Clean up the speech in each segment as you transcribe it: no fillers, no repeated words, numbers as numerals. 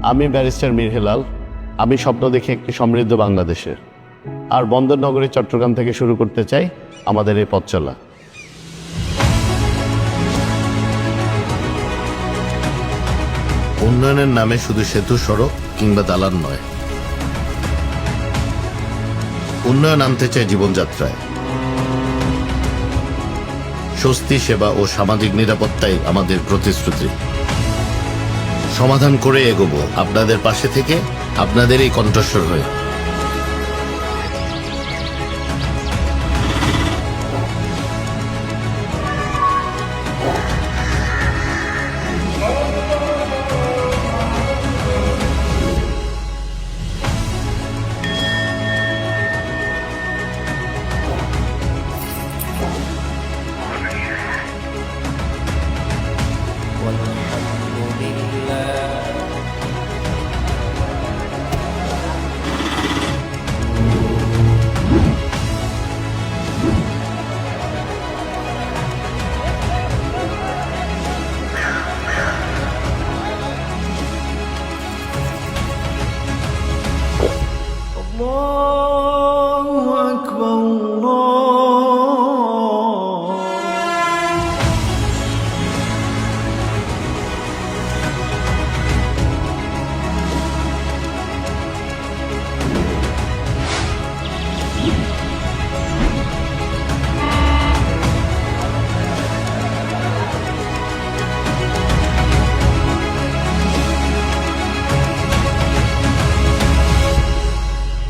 আমি ব্যারিস্টার মীর হেলাল। আমি স্বপ্ন দেখি একটি সমৃদ্ধ বাংলাদেশের, আর বন্দর নগরী চট্টগ্রাম থেকে শুরু করতে চাই আমাদের এই পথ চলা। উন্নয়নের নামে শুধু সেতু, সড়ক কিংবা দালান নয়, উন্নয়ন আনতে চাই জীবনযাত্রায়। স্বস্তি, সেবা ও সামাজিক নিরাপত্তাই আমাদের প্রতিশ্রুতি। সমাধান করে এগোবো আপনাদের পাশে থেকে, আপনাদের এই কণ্ঠস্বর হয়ে।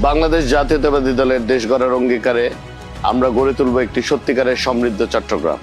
বাংলাদেশ জাতীয়তাবাদী দলের দেশ গড়ার অঙ্গীকারে আমরা গড়ে তুলব একটি সত্যিকারের সমৃদ্ধ চট্টগ্রাম।